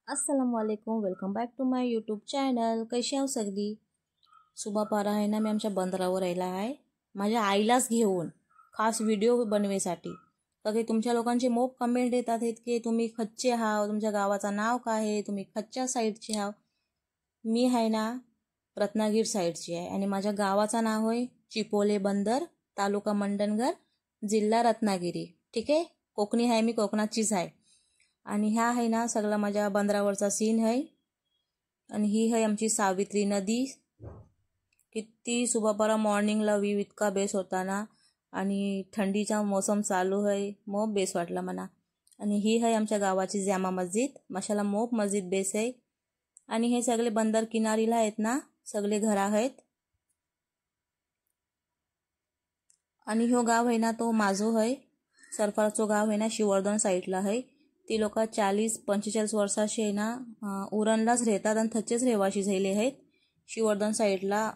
अस्सलामुअलैकुम, welcome back to my YouTube channel. कशी आहो सगळी? सुबापारा आहे ना, मी आमच्या बंदरावर राहिला आहे माझ्या आईलाच घेऊन खास व्हिडिओ बनवेसाठी. तर तुमच्या लोकांचे मोप कमेंट येतात आहेत की तुम्ही खच्चे आहात, तुमच्या गावाचं नाव काय आहे, तुम्ही खच्च्या साईडचे आहात. मी आहे ना रत्नागिरी साईडची आहे आणि माझ्या गावाचं नाव आहे चिपोले बंदर, तालुका मंडणगड, जिल्हा रत्नागिरी. ठीक आहे, कोकणी आहे, मी कोकणाचीच आहे. आणि ह्या आहे ना सगळा माझ्या बंदरावरचा सीन आहे. आणि ही आहे आमची सावित्री नदी. किती सुबापारा मॉर्निंगला व्ह्यू इतका बेस होता ना, आणि थंडीचा मोसम चालू आहे, मोप बेस वाटला मला. आणि ही आहे आमच्या गावाची जामा मस्जिद, माशाला मोप मस्जिद बेस आहे. आणि हे सगळे बंदर किनारीला आहेत ना, सगळे घर आहेत. आणि ह्यो गाव आहे ना तो माझो आहे, सरफराजचो गाव आहे ना, शिवर्धन साईडला आहे. ती लोक 40-45 वर्षाशी आहे ना उरणलाच राहतात आणि थच्चेच रहिवाशी झाले आहेत. शिवर्धन साईडला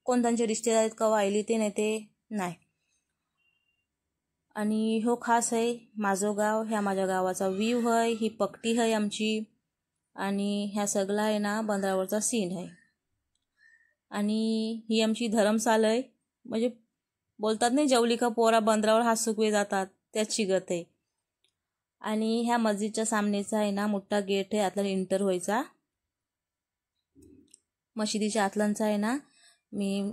कोण त्यांचे रिश्तेदार आहेत का वाहिली ते नाही ते नाही. आणि हो खास आहे माझो गाव, ह्या माझ्या गावाचा व्ह्यू आहे, ही पक्टी आहे आमची. आणि ह्या सगळा आहे ना बंदरावरचा सीन आहे. आणि ही आमची धर्मशाला आहे, म्हणजे बोलतात नाही जेवली का पोरा बंदरावर हात सुकवे जातात, त्याच शिगत आहे. आणि ह्या मस्जिदच्या सामनेचा आहे ना मोठा गेट आहे, आतला एंटर व्हायचा. मशिदीच्या आतलांचा आहे ना, मी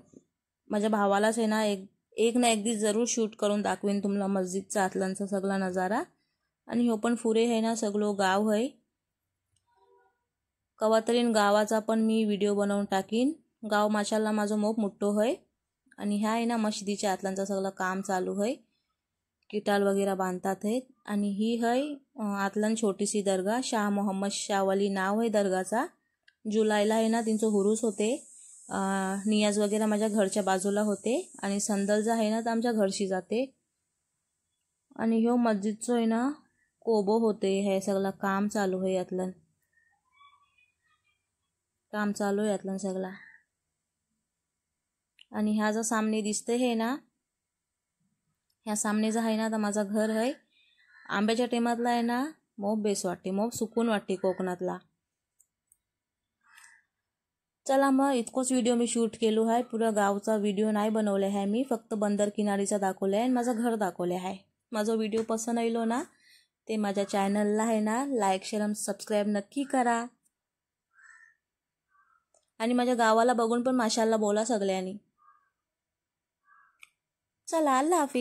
माझ्या भावालाच आहे ना एक ना एक दिवस जरूर शूट करून दाखवेन तुम्हाला मस्जिदचा आतलांचा सगळा नजारा. आणि हो पण पुरे आहे ना सगळं गाव आहे. कवातरीन गावाचा पण मी व्हिडिओ बनवून टाकीन. गाव माशाला माझं मोप मोठं आहे. आणि ह्या आहे ना मशिदीच्या आतलांचा सगळं काम चालू आहे, किटाल वगैरे बांधतात आहेत. आणि ही है आतलन छोटीशी दर्गा, शाह मोहम्मद शाहवली नाव आहे दर्गाचा. जुलैला आहे ना त्यांचं हुरूस होते. नियाज वगैरे माझ्या घरच्या बाजूला होते आणि संदल जो आहे ना तर आमच्या घरशी जाते. आणि ह्यो मस्जिदचं आहे ना कोबो होते, हे सगळं काम चालू आहे, यातलं काम चालू आहे यातलं सगळा. आणि ह्या जो सामने दिसते हे ना, ह्या सामनेचा आहे ना तर माझा घर आहे. आंब्याच्या टेमातला आहे ना मोप बेस वाटते, मोप सुकून वाटते कोकणातला. चला मग इतकोच व्हिडिओ मी शूट केलो आहे, पुरा गावचा व्हिडिओ नाही बनवले आहे मी, फक्त बंदर किनारीचा दाखवले आहे आणि माझं घर दाखवले आहे. माझा व्हिडिओ पसंत आलो ना ते माझ्या चॅनलला आहे ना लाईक शेअर आणि सबस्क्राईब नक्की करा. आणि माझ्या गावाला बघून पण माशाल्लाह बोला सगळ्यांनी. चला, अल्लाह हाफिज.